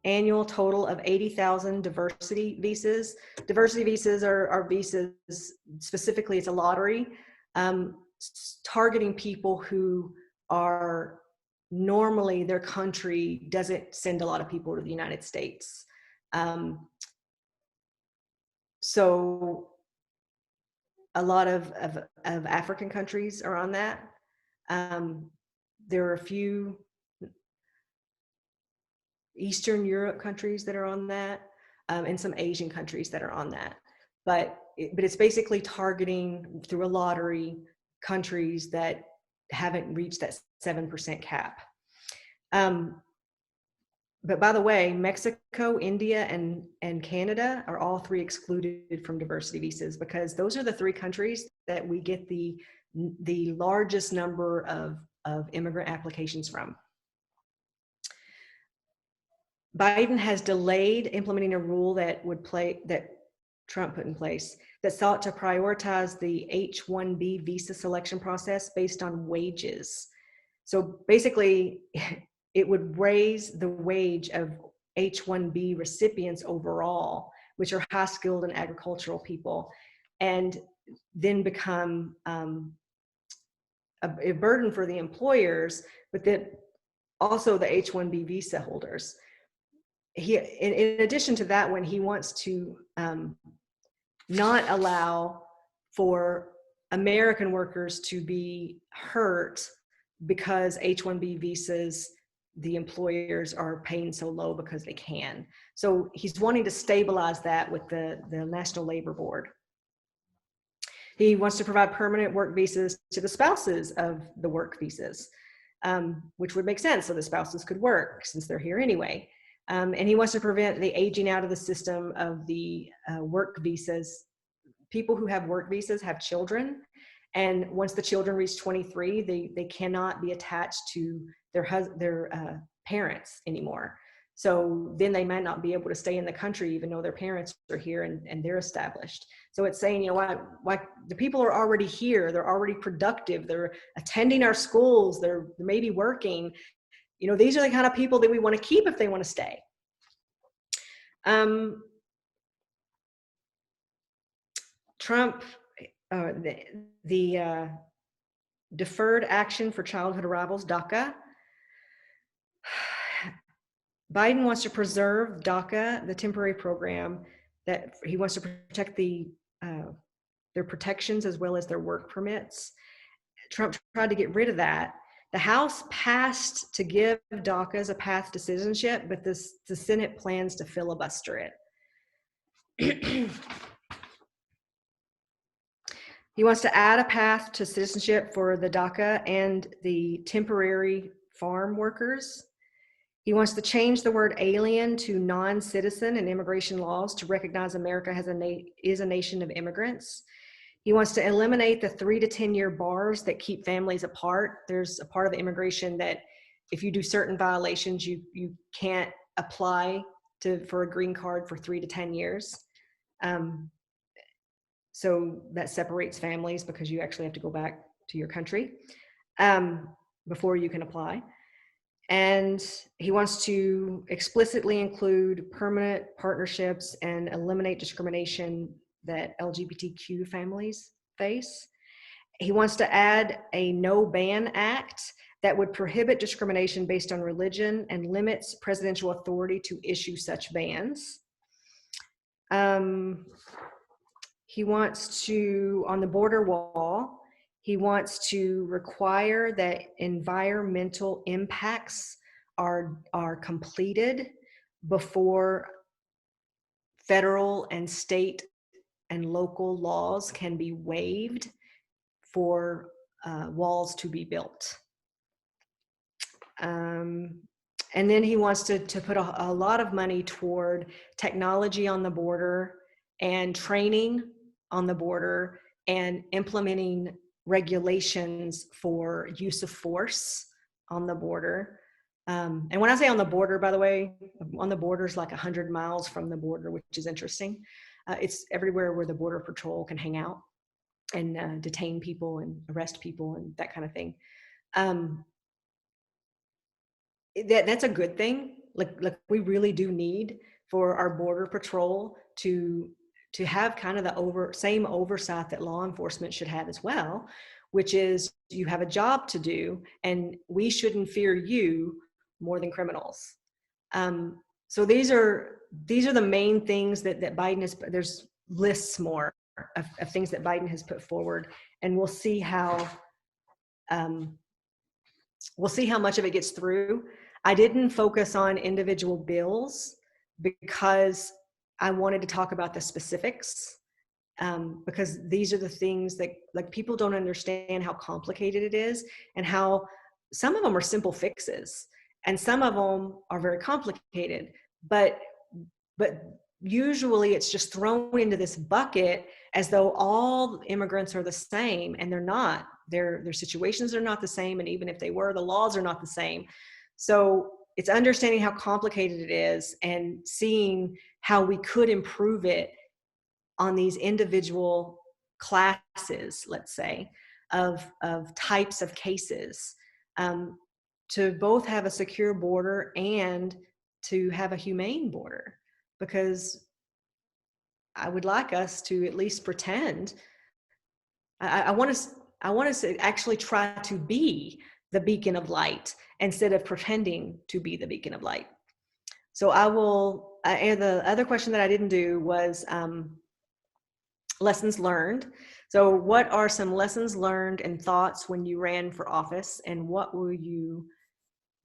annual total of 80,000 diversity visas. Diversity visas are visas, specifically it's a lottery, targeting people who are normally their country doesn't send a lot of people to the United States. So a lot of African countries are on that. There are a few Eastern Europe countries that are on that, and some Asian countries that are on that. But it's basically targeting through a lottery countries that haven't reached that 7% cap. But by the way, Mexico, India, and Canada are all three excluded from diversity visas, because those are the three countries that we get the largest number of immigrant applications from. Biden has delayed implementing a rule that Trump put in place that sought to prioritize the H-1B visa selection process based on wages. So basically, it would raise the wage of H-1B recipients overall, which are high-skilled and agricultural people, and then become a burden for the employers, but then also the H-1B visa holders. In addition to that, when he wants to not allow for American workers to be hurt because H-1B visas, the employers are paying so low because they can. So he's wanting to stabilize that with the National Labor Board. He wants to provide permanent work visas to the spouses of the work visas, which would make sense, so the spouses could work since they're here anyway. And he wants to prevent the aging out of the system of the work visas. People who have work visas have children, and once the children reach 23, they cannot be attached to their parents anymore. So then they might not be able to stay in the country even though their parents are here and they're established. So it's saying, you know, why the people are already here, they're already productive, they're attending our schools, they're maybe working. You know, these are the kind of people that we want to keep if they want to stay. Trump, the Deferred Action for Childhood Arrivals, DACA. Biden wants to preserve DACA, the temporary program that he wants to protect their protections as well as their work permits. Trump tried to get rid of that. The House passed to give DACA a path to citizenship, but the Senate plans to filibuster it. He wants to add a path to citizenship for the DACA and the temporary farm workers. He wants to change the word alien to non-citizen in immigration laws to recognize America is a nation of immigrants. He wants to eliminate the 3 to 10 year bars that keep families apart. There's a part of the immigration that if you do certain violations, you can't apply for a green card for 3 to 10 years. So that separates families because you actually have to go back to your country before you can apply. And he wants to explicitly include permanent partnerships and eliminate discrimination that LGBTQ families face. He wants to add a No Ban Act that would prohibit discrimination based on religion and limits presidential authority to issue such bans. He wants to, on the border wall, he wants to require that environmental impacts are completed before federal and state and local laws can be waived for walls to be built. And then he wants to put a lot of money toward technology on the border and training on the border and implementing regulations for use of force on the border. And when I say on the border, by the way, on the border is like 100 miles from the border, which is interesting. It's everywhere where the Border Patrol can hang out and detain people and arrest people and that kind of thing. That's a good thing. like we really do need for our border patrol to have kind of the same oversight that law enforcement should have as well, which is you have a job to do and we shouldn't fear you more than criminals. So these are the main things that Biden has. There's lists more of things that Biden has put forward, and we'll see how much of it gets through. I didn't focus on individual bills because I wanted to talk about the specifics, because these are the things that, like, people don't understand how complicated it is, and how some of them are simple fixes and some of them are very complicated, but usually it's just thrown into this bucket as though all immigrants are the same, and they're not. Their situations are not the same, and even if they were, the laws are not the same. So it's understanding how complicated it is and seeing how we could improve it on these individual classes, let's say, of types of cases, to both have a secure border and to have a humane border. Because I would like us to at least pretend. I want us to actually try to be the beacon of light instead of pretending to be the beacon of light. So I will. And the other question that I didn't do was lessons learned. So what are some lessons learned and thoughts when you ran for office, and what will you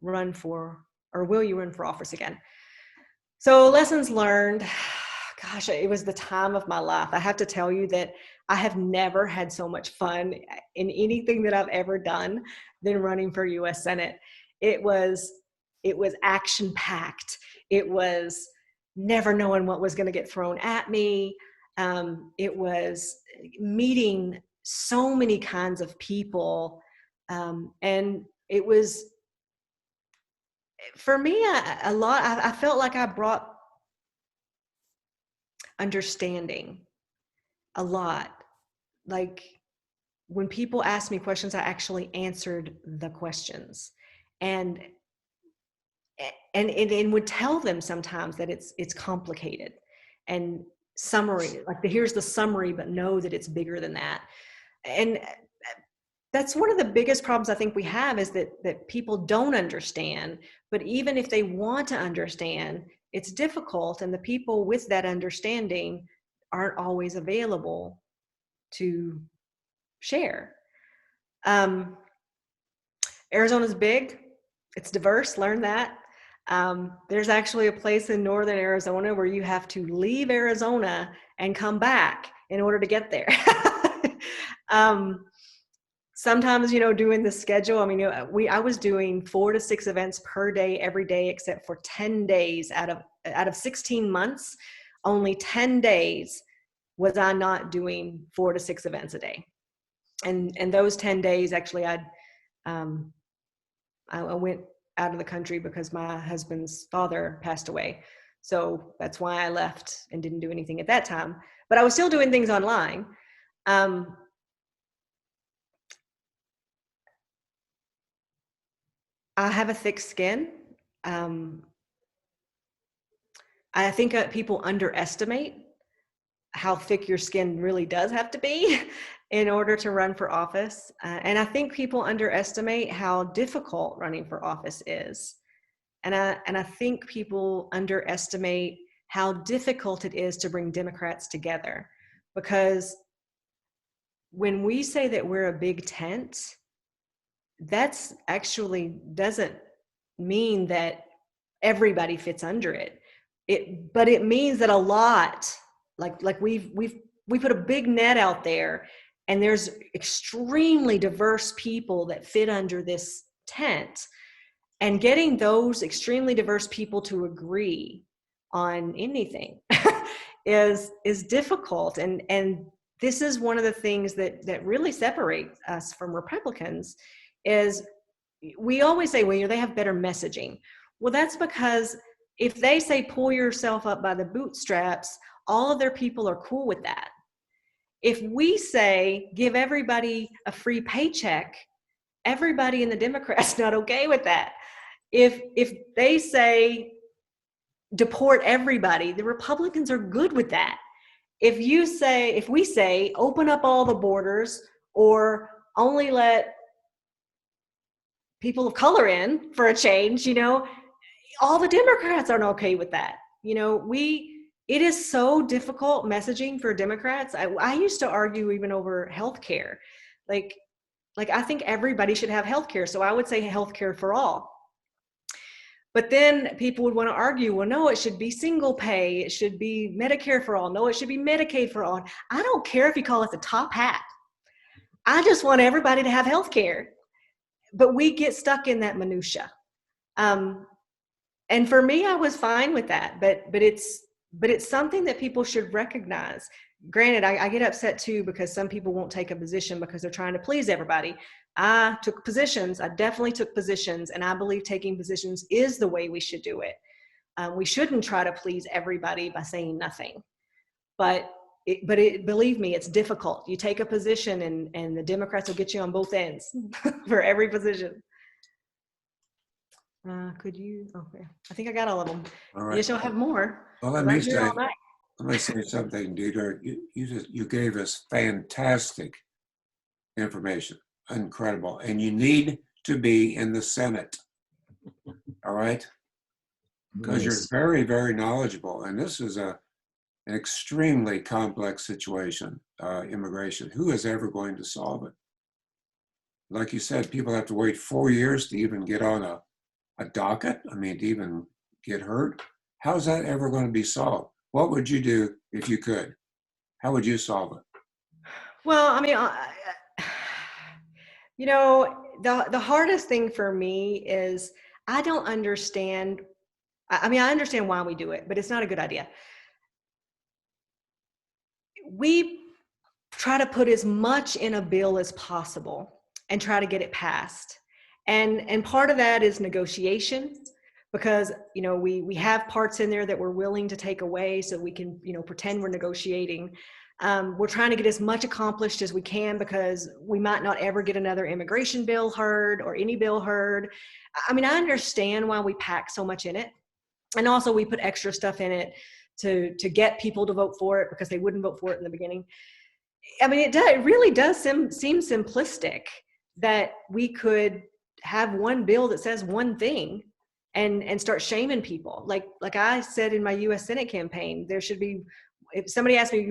run for, or will you run for office again? So lessons learned, gosh, it was the time of my life. I have to tell you that I have never had so much fun in anything that I've ever done than running for US Senate. It was action packed. It was never knowing what was going to get thrown at me. It was meeting so many kinds of people. And it was, for me, I felt like I brought understanding a lot. Like, when people asked me questions, I actually answered the questions, and would tell them sometimes that it's complicated, and summary, like, here's the summary, but know that it's bigger than that. And that's one of the biggest problems I think we have, is that people don't understand. But even if they want to understand, it's difficult, and the people with that understanding aren't always available to share. Arizona's big, it's diverse, learn that. There's actually a place in northern Arizona where you have to leave Arizona and come back in order to get there. Sometimes, doing the schedule, I was doing 4 to 6 events per day, every day, except for 10 days out of 16 months, only 10 days was I not doing 4 to 6 events a day. And those 10 days, actually, I went out of the country because my husband's father passed away. So that's why I left and didn't do anything at that time. But I was still doing things online. I have a thick skin. I think people underestimate how thick your skin really does have to be in order to run for office. And I think people underestimate how difficult running for office is. And I think people underestimate how difficult it is to bring Democrats together. Because when we say that we're a big tent, that's actually doesn't mean that everybody fits under it. But it means that a lot, like we put a big net out there, and there's extremely diverse people that fit under this tent, and getting those extremely diverse people to agree on anything is difficult. And this is one of the things that really separates us from Republicans. Is we always say, well, they have better messaging. Well, that's because if they say pull yourself up by the bootstraps, all of their people are cool with that. If we say give everybody a free paycheck, everybody in the Democrats not okay with that. If they say deport everybody. The Republicans are good with that. If we say open up all the borders or only let people of color in for a change, all the Democrats aren't okay with that. It is so difficult messaging for Democrats. I used to argue even over healthcare. Like I think everybody should have healthcare. So I would say healthcare for all. But then people would want to argue, well, no, it should be single pay. It should be Medicare for all. No, it should be Medicaid for all. I don't care if you call it the top hat. I just want everybody to have healthcare. But we get stuck in that minutia. And for me, I was fine with that. But it's something that people should recognize. Granted, I get upset too because some people won't take a position because they're trying to please everybody. I took positions. I definitely took positions, and I believe taking positions is the way we should do it. We shouldn't try to please everybody by saying nothing. But believe me, it's difficult. You take a position, and the Democrats will get you on both ends for every position. Could you? Okay, I think I got all of them. All right. Yes, you'll have more. Well, let me say something, Deedra. You gave us fantastic information, incredible, and you need to be in the Senate. All right, because you're very, very knowledgeable, and this is an extremely complex situation. Immigration. Who is ever going to solve it? Like you said, people have to wait 4 years to even get on a docket. I mean, to even get heard. How's that ever going to be solved? What would you do if you could? How would you solve it? Well, I mean, the hardest thing for me is I don't understand. I mean, I understand why we do it, but it's not a good idea. We try to put as much in a bill as possible and try to get it passed. And part of that is negotiations, because we have parts in there that we're willing to take away so we can pretend we're negotiating. We're trying to get as much accomplished as we can because we might not ever get another immigration bill heard or any bill heard. I mean, I understand why we pack so much in it, and also we put extra stuff in it to get people to vote for it because they wouldn't vote for it in the beginning. I mean, it really does seem simplistic that we could have one bill that says one thing and start shaming people. Like I said in my U.S. Senate campaign, there should be, if somebody asked me,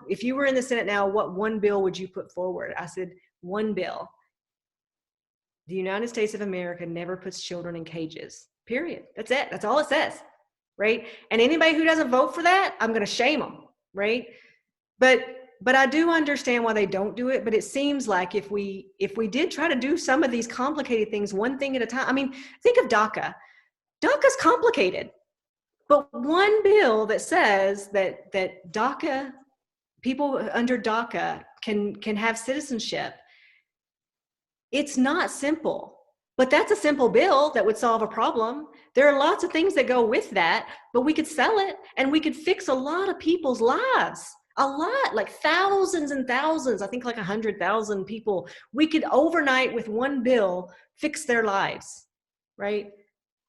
if you were in the Senate now, what one bill would you put forward? I said, one bill. The United States of America never puts children in cages, period. That's it. That's all it says, right? And anybody who doesn't vote for that, I'm going to shame them, right? But I do understand why they don't do it. But it seems like if we did try to do some of these complicated things one thing at a time, I mean, think of DACA. DACA's complicated, but one bill that says that DACA, people under DACA can have citizenship. It's not simple, but that's a simple bill that would solve a problem. There are lots of things that go with that, but we could sell it and we could fix a lot of people's lives. A lot, like thousands and thousands, I think like 100,000 people, we could overnight with one bill fix their lives, right?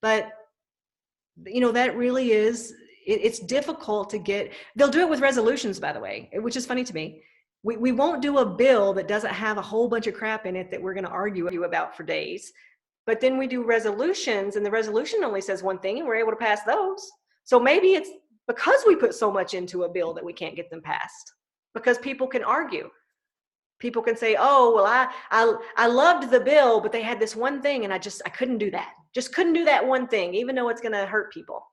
But, that really is, it's difficult to get. They'll do it with resolutions, by the way, which is funny to me. We won't do a bill that doesn't have a whole bunch of crap in it that we're going to argue about for days. But then we do resolutions, and the resolution only says one thing, and we're able to pass those. So maybe it's because we put so much into a bill that we can't get them passed, because people can argue. People can say, oh, well, I loved the bill, but they had this one thing and I couldn't do that. Just couldn't do that one thing, even though it's going to hurt people.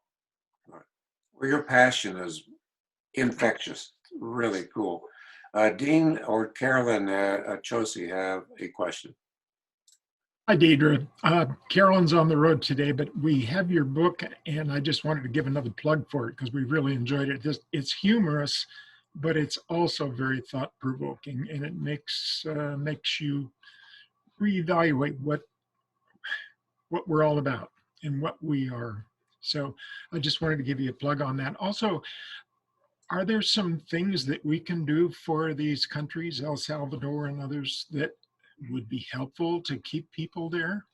Well, your passion is infectious. Really cool. Dean or Carolyn Chosi have a question. Hi, Deedra. Carolyn's on the road today, but we have your book, and I just wanted to give another plug for it because we really enjoyed it. It's humorous, but it's also very thought-provoking, and it makes you reevaluate what we're all about and what we are. So I just wanted to give you a plug on that. Also, are there some things that we can do for these countries, El Salvador and others, that would be helpful to keep people there?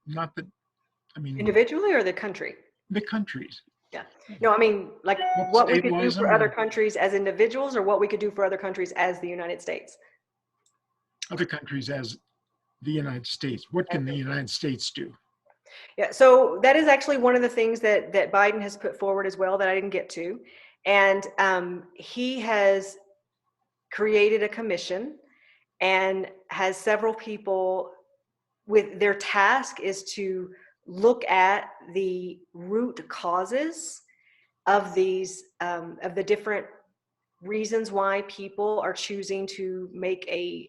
Not that, I mean, individually or the country? The countries. Yeah. No, I mean, like Help what we could do stabilize for them other or countries as individuals, or what we could do for other countries as the United States. other countries as the United States? What can the United States do? Yeah, so that is actually one of the things that Biden has put forward as well that I didn't get to, and he has created a commission and has several people with their task is to look at the root causes of these of the different reasons why people are choosing to make a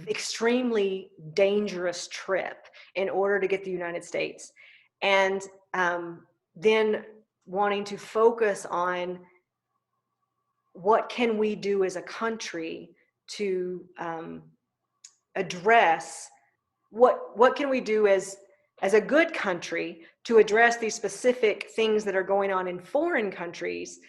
extremely dangerous trip in order to get to the United States, and then wanting to focus on what can we do as a country to address what can we do as a good country to address these specific things that are going on in foreign countries,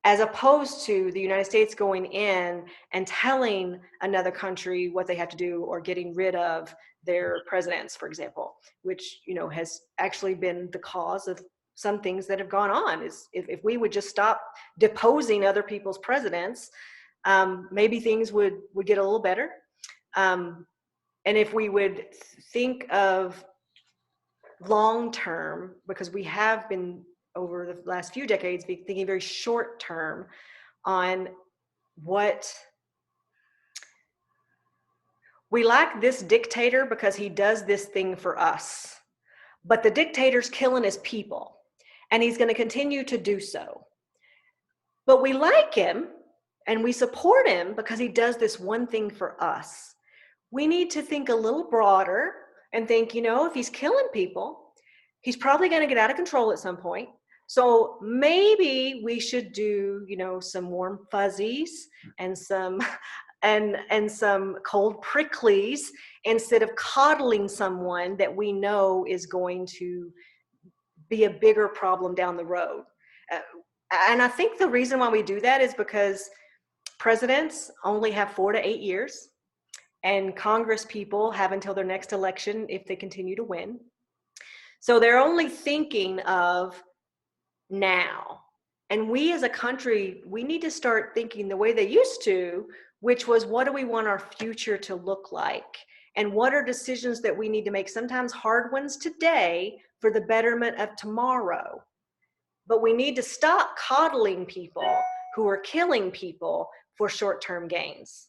as opposed to the United States going in and telling another country what they have to do, or getting rid of their presidents, for example, which, you know, has actually been the cause of some things that have gone on. Is if we would just stop deposing other people's presidents, maybe things would get a little better. And if we would think of long term, because we have been over the last few decades thinking very short term on what we like this dictator because he does this thing for us, but the dictator's killing his people and he's going to continue to do so. But we like him and we support him because he does this one thing for us. We need to think a little broader and think, you know, if he's killing people, he's probably going to get out of control at some point. So maybe we should do, you know, some warm fuzzies and some and some cold pricklies instead of coddling someone that we know is going to be a bigger problem down the road. And I think the reason why we do that is because presidents only have 4 to 8 years. And Congress people have until their next election if they continue to win. So they're only thinking of now. And we as a country, we need to start thinking the way they used to, which was, what do we want our future to look like? And what are decisions that we need to make, sometimes hard ones today, for the betterment of tomorrow? But we need to stop coddling people who are killing people for short-term gains.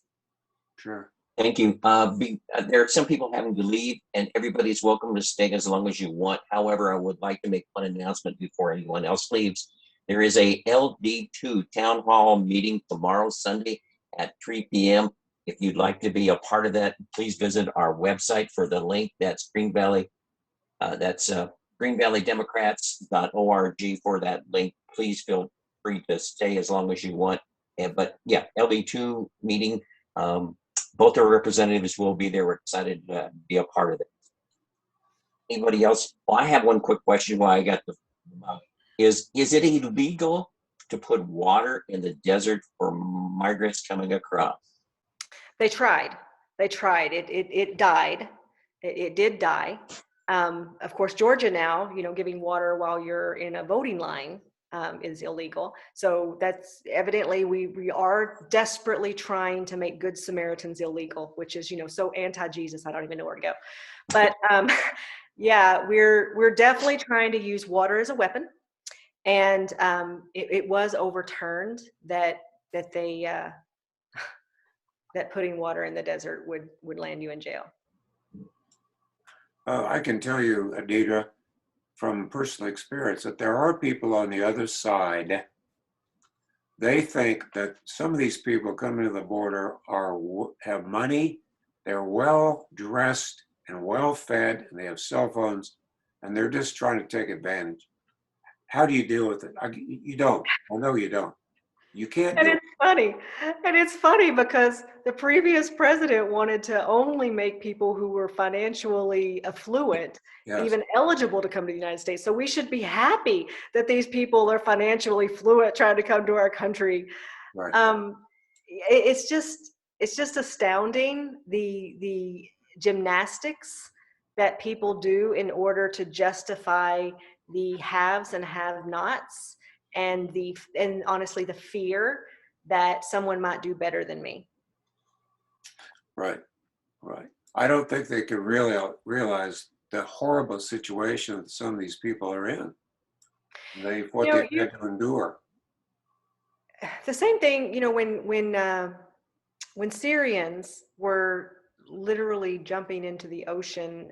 Sure. Thank you. There are some people having to leave, and everybody's welcome to stay as long as you want. However, I would like to make one announcement before anyone else leaves. There is a LD2 town hall meeting tomorrow, Sunday at 3 p.m. If you'd like to be a part of that, please visit our website for the link. That's Green Valley. That's greenvalleydemocrats.org for that link. Please feel free to stay as long as you want. But yeah, LD2 meeting. Both our representatives will be there. We're excited to be a part of it. Anybody else? Well, I have one quick question while I got the, is it illegal to put water in the desert for migrants coming across? They tried. It died. It did die. Of course, Georgia now, you know, giving water while you're in a voting line is illegal. So that's evidently we are desperately trying to make Good Samaritans illegal, which is, you know, so anti-Jesus. I don't even know where to go. But yeah, we're definitely trying to use water as a weapon, and it was overturned that they that putting water in the desert would land you in jail. I can tell you, Deedra, from personal experience, that there are people on the other side. They think that some of these people coming to the border have money, they're well dressed and well fed, and they have cell phones, and they're just trying to take advantage. How do you deal with it? You don't. I know you don't. You can't And do it's funny. And it's funny because the previous president wanted to only make people who were financially affluent Yes. even eligible to come to the United States. So we should be happy that these people are financially fluent trying to come to our country. Right. It's just astounding the gymnastics that people do in order to justify the haves and have-nots, and honestly the fear that someone might do better than me. Right, right. I don't think they can really realize the horrible situation that some of these people are in. What You know, they've had to endure. the same thing, when Syrians were literally jumping into the ocean,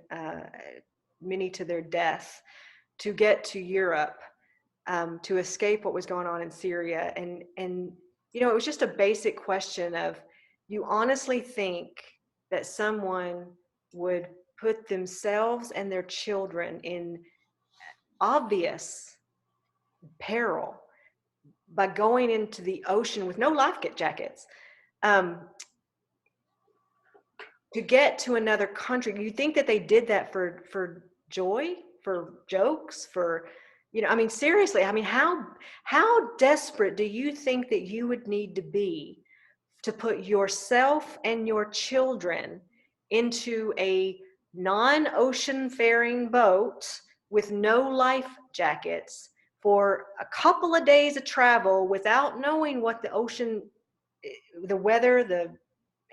many to their death, to get to Europe, to escape what was going on in Syria. And it was just a basic question of, you honestly think that someone would put themselves and their children in obvious peril by going into the ocean with no life jackets, to get to another country? You think that they did that for joy, for jokes, seriously, how desperate do you think that you would need to be to put yourself and your children into a non-ocean faring boat with no life jackets for a couple of days of travel without knowing what the ocean, the weather, the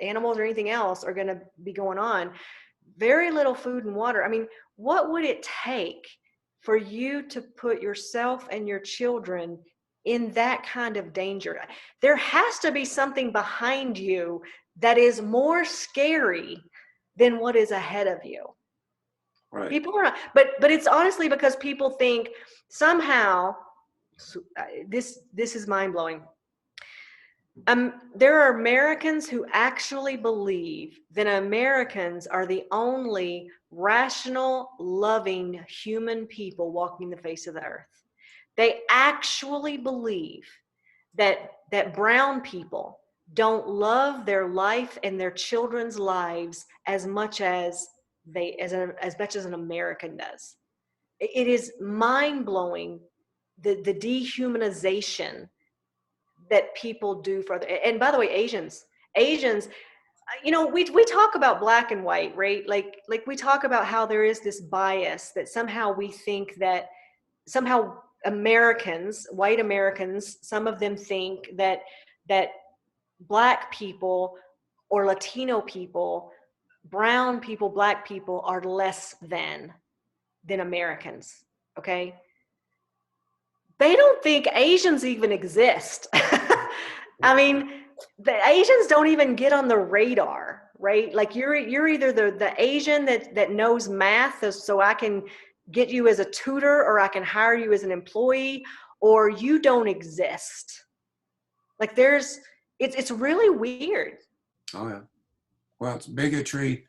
animals, or anything else are going to be going on? Very little food and water. What would it take for you to put yourself and your children in that kind of danger? There has to be something behind you that is more scary than what is ahead of you. Right. People are, but it's honestly because people think somehow, this is mind-blowing. There are Americans who actually believe that Americans are the only rational, loving human people walking the face of the earth. They actually believe that brown people don't love their life and their children's lives as much as an American does. It is mind-blowing, the dehumanization that people do for other. And by the way, Asians, we talk about black and white, right? Like we talk about how there is this bias that somehow we think that somehow Americans, white Americans, some of them think that black people or Latino people, brown people, black people are less than Americans. Okay. They don't think Asians even exist. The Asians don't even get on the radar, right? Like you're either the Asian that knows math, so I can get you as a tutor, or I can hire you as an employee, or you don't exist. Like it's really weird. Oh yeah. Well, it's bigotry,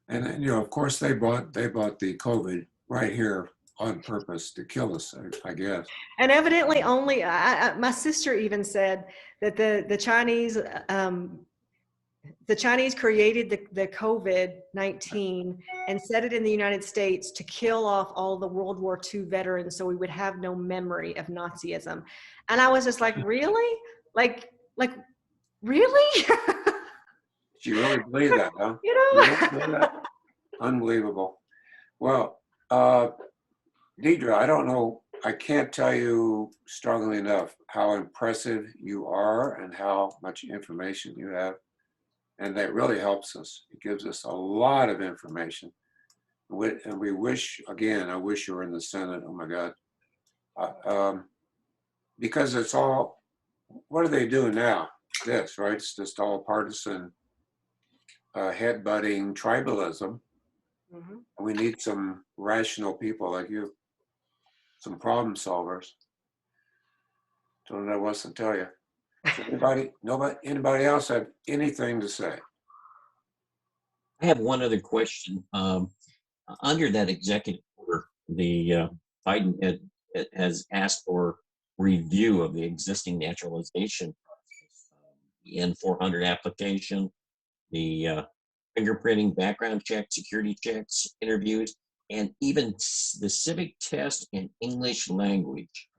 and of course they bought the COVID right here on purpose to kill us, I guess. And evidently, only my sister even said that the Chinese created the COVID-19 and set it in the United States to kill off all the World War II veterans, so we would have no memory of Nazism. And I was just like, really? Like really? She really believed that, huh? You know? You really believe that? Unbelievable. Well, Deedra, I don't know, I can't tell you strongly enough how impressive you are and how much information you have. And that really helps us. It gives us a lot of information. And we wish, again, I wish you were in the Senate. Oh my God. Because it's all, what are they doing now? This, right? It's just all partisan headbutting tribalism. Mm-hmm. We need some rational people like you, some problem solvers. Don't know what else to tell you. So anybody else have anything to say? I have one other question. Under that executive order, the Biden has asked for review of the existing naturalization process, the N-400 application, the fingerprinting, background check, security checks, interviews, and even the civic test in English language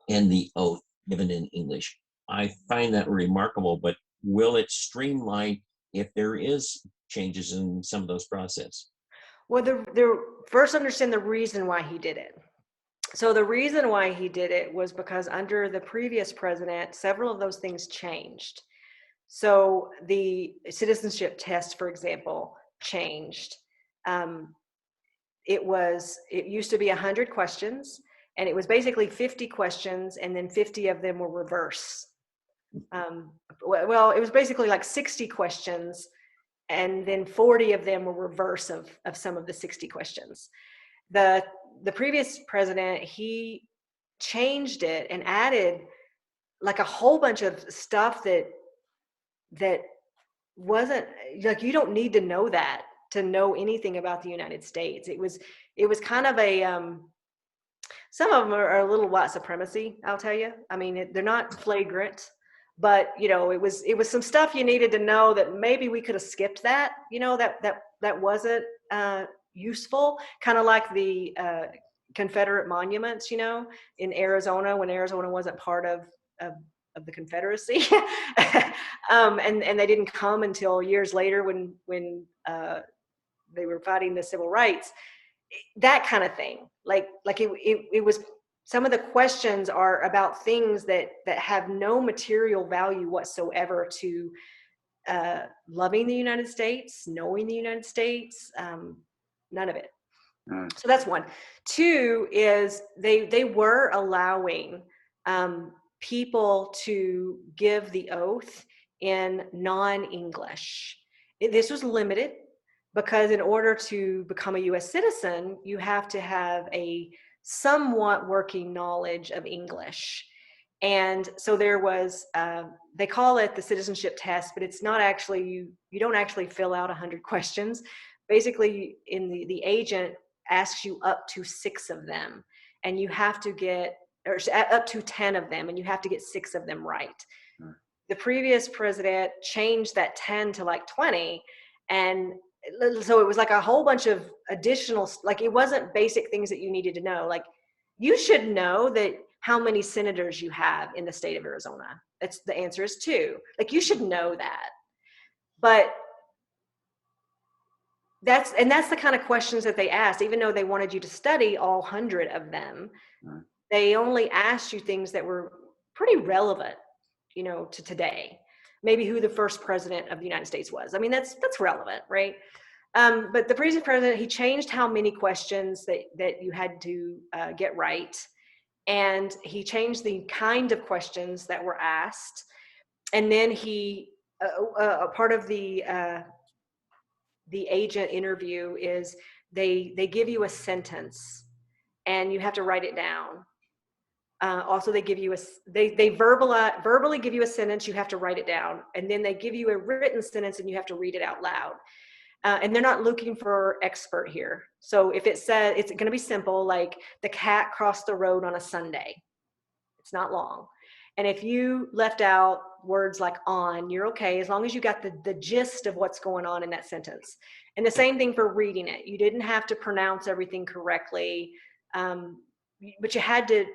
and the oath given in English. I find that remarkable, but will it streamline if there is changes in some of those processes? Well, first understand the reason why he did it. So the reason why he did it was because under the previous president, several of those things changed. So the citizenship test, for example, changed. It used to be 100 questions, and it was basically 50 questions, and then 50 of them were reverse. Well, it was basically like 60 questions, and then 40 of them were reverse of some of the 60 questions. The previous president, he changed it and added like a whole bunch of stuff that wasn't, like, you don't need to know that to know anything about the United States. It was kind of a some of them are a little white supremacy, I'll tell you. I mean, they're not flagrant, but you know, it was some stuff you needed to know that maybe we could have skipped that, you know, that wasn't useful. Kind of like the Confederate monuments, you know, in Arizona, when Arizona wasn't part of the Confederacy. And they didn't come until years later when they were fighting the civil rights. That kind of thing. Like it was, some of the questions are about things that have no material value whatsoever to loving the United States, knowing the United States, none of it. So that's one. Two is they were allowing people to give the oath in non-English. This was limited because in order to become a U.S. citizen, you have to have a somewhat working knowledge of English. And so there was, they call it the citizenship test, but it's not actually, you don't actually fill out 100 questions. Basically, the agent asks you up to 6 of them, and you have to get, or up to 10 of them, and you have to get 6 of them right. The previous president changed that 10 to like 20, and so it was like a whole bunch of additional, like it wasn't basic things that you needed to know. Like, you should know that how many senators you have in the state of Arizona. That's the answer is 2. Like, you should know that. But that's the kind of questions that they asked. Even though they wanted you to study all 100 of them, they only asked you things that were pretty relevant, you know, to today. Maybe who the first president of the United States was. I mean, that's relevant, right? But the previous president, he changed how many questions that you had to get right. And he changed the kind of questions that were asked. And then he, a part of the agent interview is they give you a sentence and you have to write it down. Also, they give you they verbally give you a sentence, you have to write it down. And then they give you a written sentence and you have to read it out loud. And they're not looking for expert here. So if it says, it's going to be simple, like the cat crossed the road on a Sunday. It's not long. And if you left out words like on, you're okay, as long as you got the gist of what's going on in that sentence. And the same thing for reading it. You didn't have to pronounce everything correctly, but you had to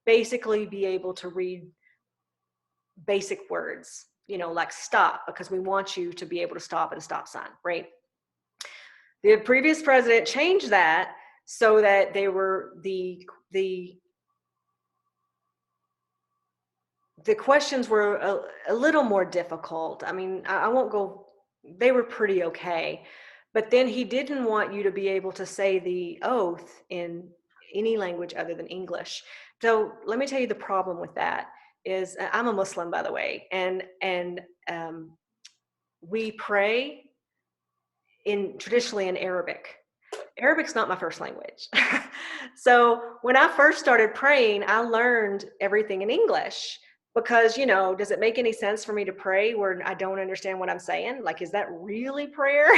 basically be able to read basic words, you know, like stop, because we want you to be able to stop at a stop sign, right? The previous president changed that so that they were the questions were a little more difficult. I mean, I won't go, they were pretty okay. But then he didn't want you to be able to say the oath in any language other than English. So let me tell you the problem with that is, I'm a Muslim, by the way, and we pray traditionally in Arabic. Arabic's not my first language. So when I first started praying, I learned everything in English because, you know, does it make any sense for me to pray where I don't understand what I'm saying? Like, is that really prayer?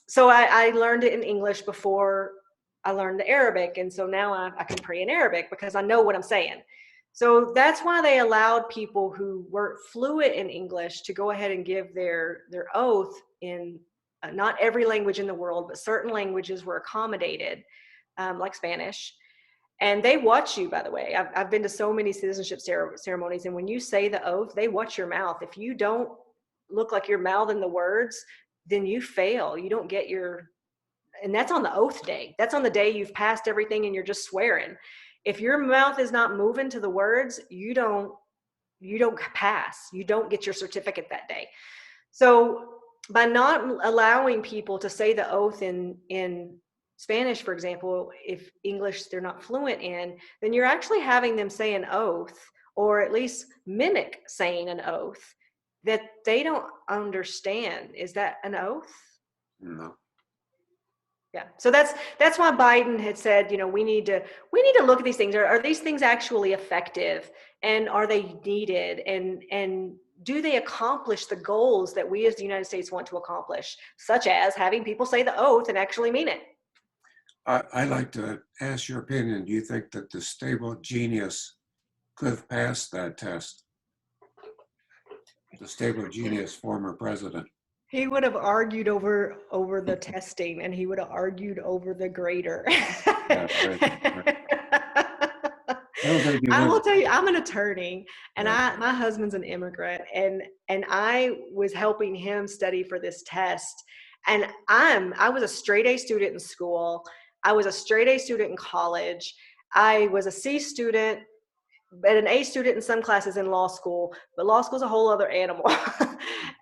So I learned it in English before I learned the Arabic. And so now I can pray in Arabic because I know what I'm saying. So that's why they allowed people who weren't fluent in English to go ahead and give their oath in not every language in the world, but certain languages were accommodated, like Spanish. And they watch you, by the way. I've been to so many citizenship ceremonies, and when you say the oath, they watch your mouth. If you don't look like you're mouthing the words, then you fail. You don't get your and that's on the oath day. That's on the day you've passed everything and you're just swearing. If your mouth is not moving to the words, you don't pass. You don't get your certificate that day. So by not allowing people to say the oath in Spanish, for example, if English they're not fluent in, then you're actually having them say an oath, or at least mimic saying an oath that they don't understand. Is that an oath? No. Yeah. So that's why Biden had said, we need to look at these things. Are these things actually effective, and are they needed, and do they accomplish the goals that we as the United States want to accomplish, such as having people say the oath and actually mean it? I'd like to ask your opinion. Do you think that the stable genius could have passed that test? The stable genius, former president. He would have argued over the testing, and he would have argued over the grader. Yeah, right. I don't think you I would. will tell you, I'm an attorney, and Yeah. my husband's an immigrant, and I was helping him study for this test. And I was a straight A student in school. I was a straight A student in college. I was a C student and an A student in some classes in law school, but law school is a whole other animal.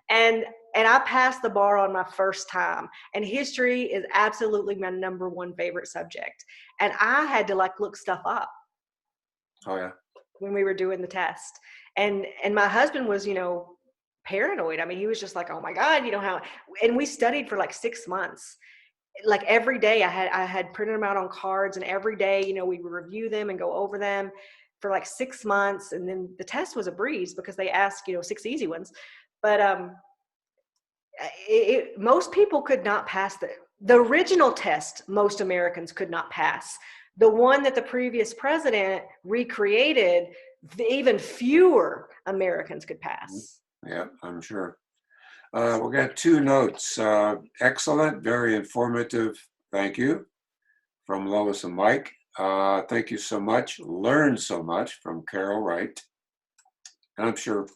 and I passed the bar on my first time. And history is absolutely my number one favorite subject. And I had to look stuff up Oh yeah. when we were doing the test. And my husband was, paranoid. I mean, he was just like, oh my God, how, and we studied for like 6 months. Like every day I had printed them out on cards, and every day, we would review them and go over them for like 6 months. And then the test was a breeze because they asked, 6 easy ones. But most people could not pass the original test. Most Americans could not pass. The one that the previous president recreated, even fewer Americans could pass. Yeah, I'm sure. We got 2 notes. Excellent, very informative. Thank you from Lois and Mike. Thank you so much. Learned so much from Carol Wright. And I'm sure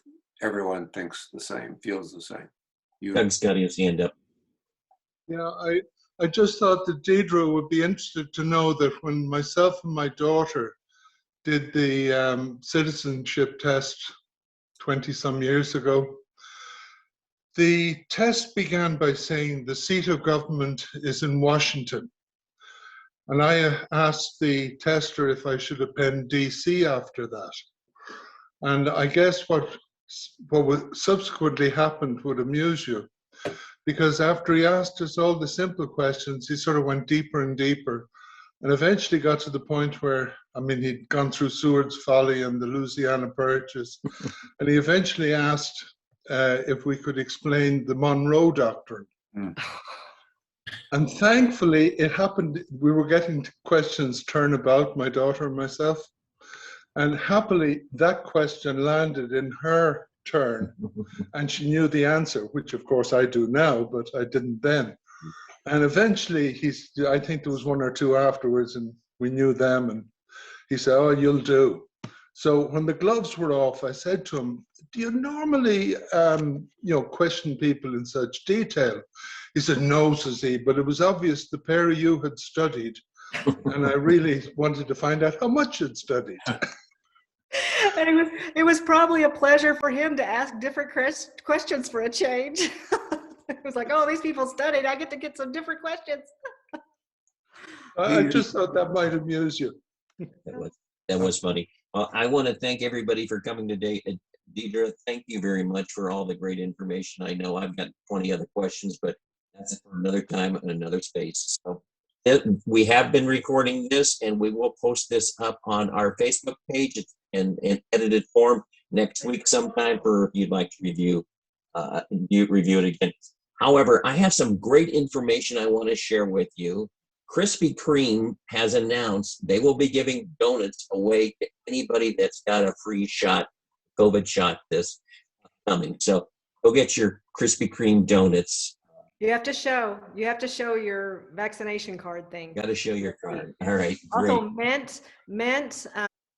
everyone thinks the same, feels the same. Doug's got his hand up. Yeah, I just thought that Deedra would be interested to know that when myself and my daughter did the citizenship test 20-some years ago, the test began by saying the seat of government is in Washington. And I asked the tester if I should append DC after that. And I guess what subsequently happened would amuse you, because after he asked us all the simple questions, he sort of went deeper and deeper, and eventually got to the point where, he'd gone through Seward's Folly and the Louisiana Purchase, and he eventually asked if we could explain the Monroe Doctrine. Mm. And thankfully, it happened, we were getting questions turnabout, my daughter and myself, and happily that question landed in her turn, and she knew the answer, which of course I do now, but I didn't then. And eventually I think there was 1 or 2 afterwards, and we knew them, and he said, oh, you'll do. So when the gloves were off, I said to him, do you normally question people in such detail? He said, no, says he, but it was obvious the pair of you had studied, and I really wanted to find out how much you'd studied. And it was probably a pleasure for him to ask different questions for a change. It was like, oh, these people studied. I get to get some different questions. I just thought that might amuse you. That was funny. I want to thank everybody for coming today. Deedra, thank you very much for all the great information. I know I've got 20 other questions, but that's for another time and another space. So we have been recording this, and we will post this up on our Facebook page in edited form next week sometime for if you'd like to review it again. However, I have some great information I want to share with you. Krispy Kreme has announced they will be giving donuts away to anybody that's got a free shot, COVID shot this coming. So go get your Krispy Kreme donuts. You have to show your vaccination card thing. Got to show your card. All right, great. Also, Mint.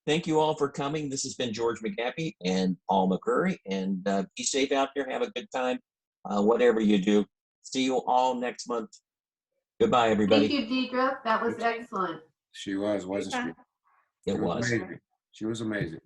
Thank you all for coming. This has been George McGappy and Paul McCurry. And be safe out there. Have a good time. Whatever you do. See you all next month. Goodbye, everybody. Thank you, Deidre. That was excellent. She was, wasn't she? It was. Amazing. She was amazing.